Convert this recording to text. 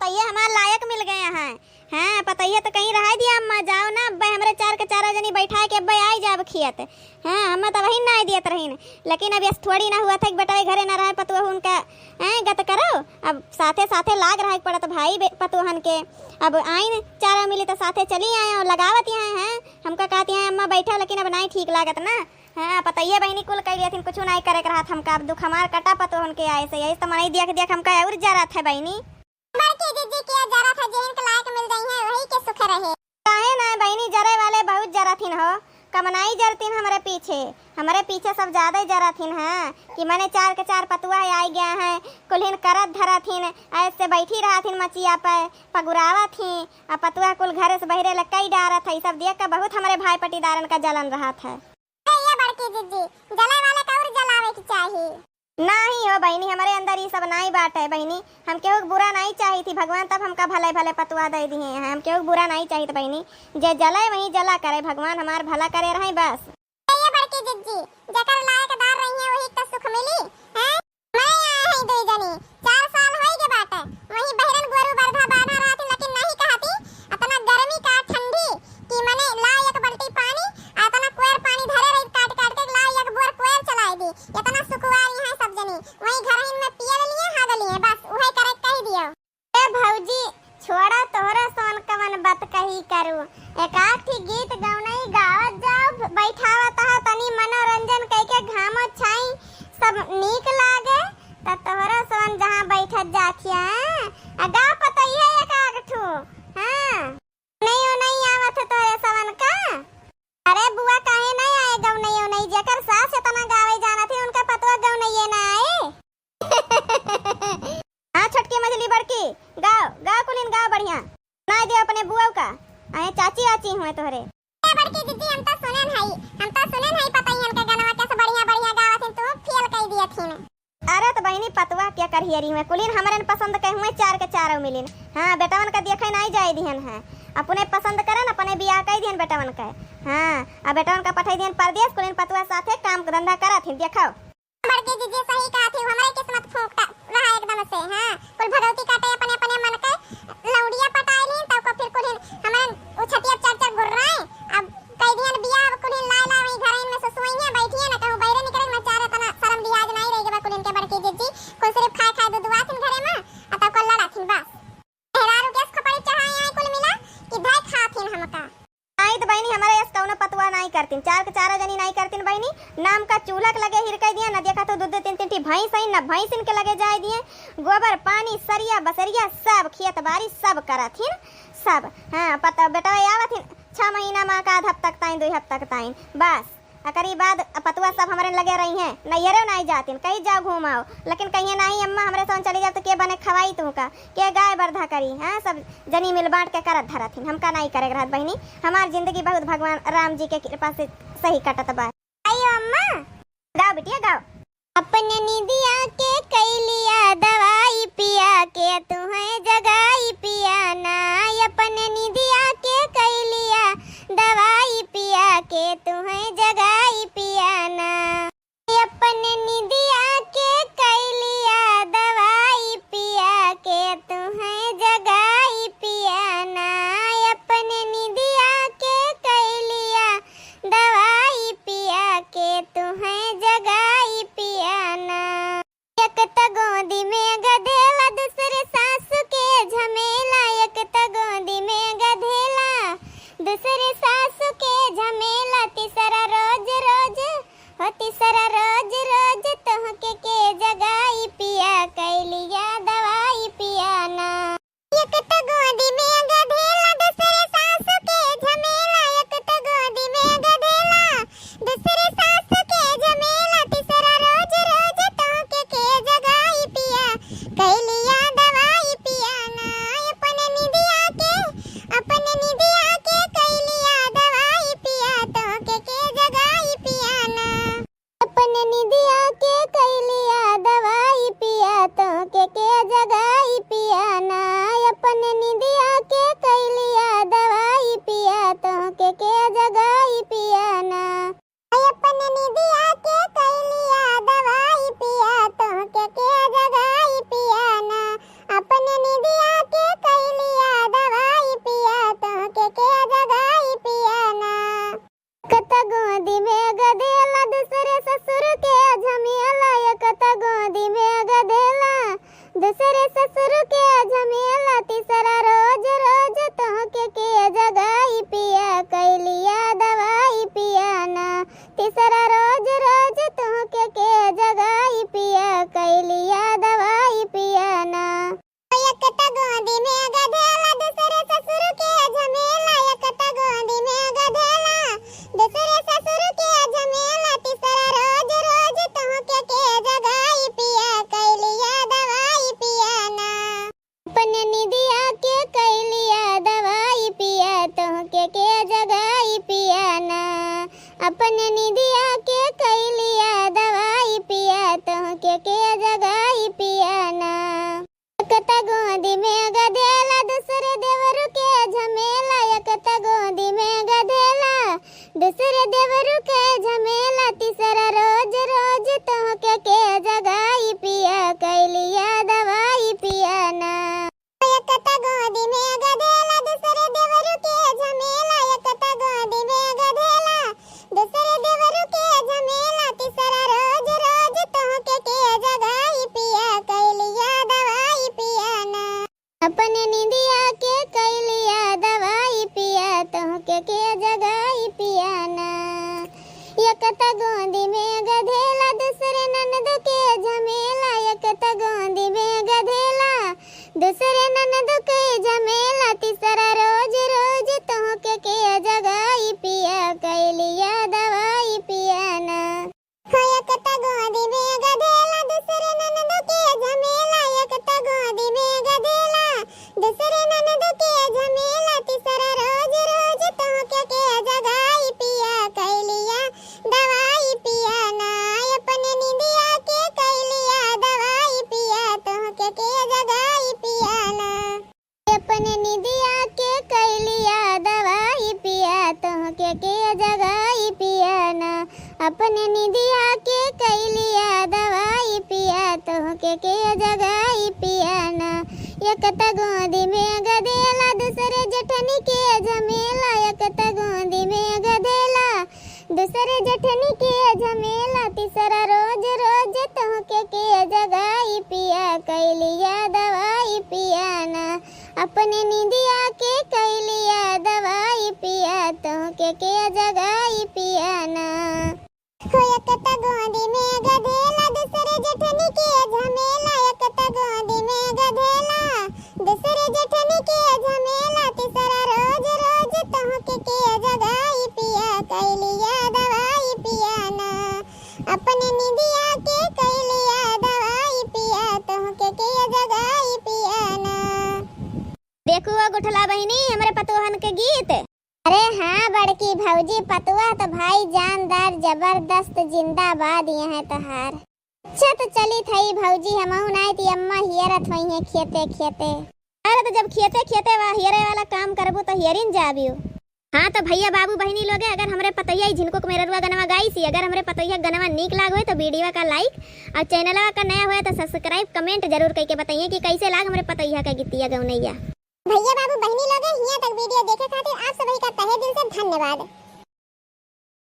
पतैया हमारे लायक मिल गए हैं। हाँ पतैया तो कहीं रह दिया अम्मा, जाओ ना अब्बे हमरे चार के चारों जनी बैठा के अब्बे आई जाब खियत। हाँ हम तो वही ना दियत रहीन, लेकिन अब यस थोड़ी ना हुआ था कि बेटा घरे ना रहे पतुआ उनका गत करो। अब साथे साथे लाग रहा पड़त भाई पतुहन के। अब आइन चारों मिली तो साथे चली आए और लगावत यहाँ हैं हमका कहती हैं अम्मा बैठा, लेकिन अब नहीं ठीक लागत ना। हाँ पतैया बहनी कुल कह लिया कुछ नहीं करे रहा था हमका। अब दुख हमार कटा पतुहन के आए से यही तो मनाई देख देख हमका और जा रहा था बहनी। बड़की दीदी के जरा था जेहन के लायक मिल गई है वही के सुख रहे। काहे ना बहनी जरे वाले बहुत जरा थिन हो, कमनाई जरतीन हमारे पीछे सब ज्यादा जरा थिन है कि मैंने चार के चार पतुआ आई गया है कुलहिन करत धरा थिन ऐसे बैठी रहा थिन मचिया पे पगुरावा थी। अब पतुआ कुल घर से बहरे लकई डारा था, सब देख कर बहुत हमारे भाई पटीदारन का जलन रहा था। ये बड़की दीदी जले वाले का और जलावे की चाहिए नहीं हो बहनी, हमारे अंदर ये सब नहीं बात है बहनी। हम केहू बुरा नहीं चाही थी, भगवान तब हमका भले भले पतुआ दे दिए हैं। हम केहू बुरा नहीं चाहिए बहनी, जे जले वही जला करे, भगवान हमार भला करे रहे बस। ये बड़की दीदी जकर लायक दार रही है वही तो सुख मिली है। मैं आया है दो जनी 4 साल होई के बाटे वही बहरन गोरू बरधा बाधा रहती, लेकिन नहीं कहती इतना गर्मी का ठंडी कि मने ला एक बाल्टी पानी इतना कुएर पानी धरे रही काट काट के ला एक बोर कुएर चलाई दी। इतना सुखवारी है सब जनी वही घरहिन में पियल लिए हाग लिए बस उहे करे कह दियो। ए भौजी छोड़ा तोहरा सोन कवन बात कही करू, एक आठी गीत गौनई गावत जाओ बैठावत है तनी मनोरंजन कई के घामो छाई सब नीक लागे त तोहरा सोन जहां बैठत जाथिया अगा पतैया एक आगठू। हां नहीं आवत तोरे सवन का। अरे बुआ काहे नहीं आए गौनई जेकर सास इतना गावे जाना थी उनका पतवा गौनई ना आए। हाँ छोटकी मछली बड़की गाओ कुलिन गाओ बढ़िया ना दे अपने बुआ का आए चाची आची हुए तोहरे। ए बड़की दीदी हम तो सुनन हई पतैयन के गाना कैसे बढ़िया बढ़िया गावत हैं तू फेल कह दिया थीन। अरे तो बहनी पतवा क्या करियरी में कुलिन हमरन पसंद कह हुए 4 के 4 मिलिन। हाँ बेटावन का देखे नहीं जाए दिहन है, अपने पसंद करन अपने बियाह कह दिहन बेटावन का। हाँ अब बेटावन का पठाई दिहन परदेश कुलिन पतवा साथे काम धंधा करत हिन देखाओ। बड़की दीदी सही कहा थी हमारे किस्मत फूंकता रहा एकदम से। हां कुल भगवती काटे अपने अपने मन के लौड़िया पटाई लीन तब को फिर कुलिन हमें उछटिया चर्चा गुर्राए। अब कई दिन बियाह कुलिन लाला वही घरइन में ससुइया बैठिए ना कहूं बैरे निकले में चारे तना शर्म लिहाज नहीं रही के कुलिन के बड़की दीदी कुल सिर्फ खाए दूधवा थिन घरे में तब को लड़ा थिन बस हेरारू गैस खपड़ी चढ़ाई आई कुल मिला कि भाई खाथिन हमका। नहीं तो बहनी हमारे यस कौनो पतवा नहीं करतीन, 4 के 4 जनी नहीं करतीन बहनी। नाम का चूल्हा के लगे हिरके दिए न देखा तो दूध 3 भैंस है न भैंसिन के लगे जाए दिए गोबर पानी सरिया बसरिया सब खेत बाड़ी सब करथिन सब। हाँ पता बेटा आवथिन 6 महीना में का हफ्ता तक 2 हफ्ता तक बस। अकरी बाद पतुआ सब हमारे लगे रही हैं नैयरे नहीं जातीन कहीं जाओ घूमाओ, लेकिन कहीं नहीं अम्मा हमरे सोन चली जाओ तो के बने खवाई तुमका के गाय बरधा करी। हाँ सब जनी मिल बांट के करत धरथिन, हमका नहीं करे रहत बहनी। हमार जिंदगी बहुत भगवान राम जी के कृपा से सही कटत बा। आइयो अम्मा गाओ बिटिया गाओ। अपने निदिया के कैलिया दवाई पिया के तुम्हें जगाई पिया ना अपने निदिया के कैलिया दवाई पिया के तुम्हें जगाई पिया ना अपने निदिया के कैलिया दवाई पिया के तुम्हें जगाई पिया ना अपने निदिया के कैलिया दवाई पिया के तुम्हें जगाई पिया ना। एक तो गोदी में गधेला दूसरे सासु के तीसरा रोज रोज तुहके के जगाई पिया कैलिया दवाई पिया ना। एकता गोदी में गधेला दूसरे ससुर के झमेला, एकता गोदी में गधेला दूसरे ससुर के झमेला, तीसरा रोज रोज तुहके के जगाई पिया कैलिया दवाई पिया ना। अपने निदिया के कैलिया दवाई पिया तुहके के जगाई पिया ना। अपने निदिया के कैलिया दवाई पिया तुहके के जगाई पिया ना। एकता गोदी में गधेला दूसरे देवरु के झमेला, एकता गोदी में गधेला दूसरे देवरु के झमेला, तीसरा रोज रोज तुहके के जगाई पिया कैलिया दवाई पिया ना। एकता गोदी में गधेला दूसरे देवरु के झमेला, एकता गोदी में गधेला दूसरे देवरु के झमेला, तीसरा रोज रोज तुहके के जगाई पिया कैलिया दवाई पिया ना। अपने निदिया के कैलिया दवाई पिया तुहके के जगाई पिया ना। एकता गोदी में गधेला दूसरे ननद के झमेला, एकता गोदी में गधेला दूसरे ननद के झमेला, तीसरा रोज रोज तुहके के जगाई पिया कैलिया दवाई पिया ना। एकता गोदी में गधेला दूसरे ननद के झमेला, एकता गोदी में गधेला दूसरे ननद के झमेला, तीसरा रोज रोज तुहके के जगाई पिया कैलिया दवाई पिया ना। अपने निदिया के कैलिया दवाई पिया तुहके के जगाई पिया ना। अपने निदिया के कैलिया दवाई पिया तुहके के जगाई पिया ना। अपने निदिया के कैलिया दवाई पिया तुहके के जगाई पिया ना। एकता गोदी में गधेला दूसरे जेठनी के झमेला, एकता गोदी में गधेला दूसरे जेठनी के झमेला, तीसरा रोज रोज तुहके के जगाई पिया कैलिया दवाई पिया ना। अपने निदिया के कैलिया दवाई पिया तुहके के जगाई पिया ना। एकता गोदी में गधेला दूसरे जेठनी के झमेला, एकता गोदी में गधेला दूसरे जेठनी के झमेला, तीसरा रोज रोज तुहके के जगाई पिया कैलिया दवाई पिया ना। अपने निदिया के कैलिया दवाई पिया तुहके के जगाई पिया ना। देखो गुठला बहिनी हमरे पतोहन के गीत। अरे हाँ बड़की भौजी पतुआ तो भाई जानदार जबरदस्त जिंदाबाद यहाँ तहार। अच्छा तो चली थई भौजी हमहु नाई ती अम्मा हियरत होई है खेते खेते। अरे तो जब खेते खेते हियरे वाला काम करबो तो हियरिन जाबियो। हाँ तो भैया बाबू बहिनी लोगे अगर हमरे पतैया जिनको मेररुआ गनवा गाई सी, अगर हमरे पतैया गनवा नीक लाग होए तो वीडियो का लाइक और चैनलवा का नया होए तो सब्सक्राइब कमेंट जरूर करके बताइए कि कैसे लाग हमरे पतैया का गीतिया गौनैया। भैया बाबू बहिनी लोग यहाँ तक वीडियो देखे खातिर आप सभी का तहे दिल से धन्यवाद।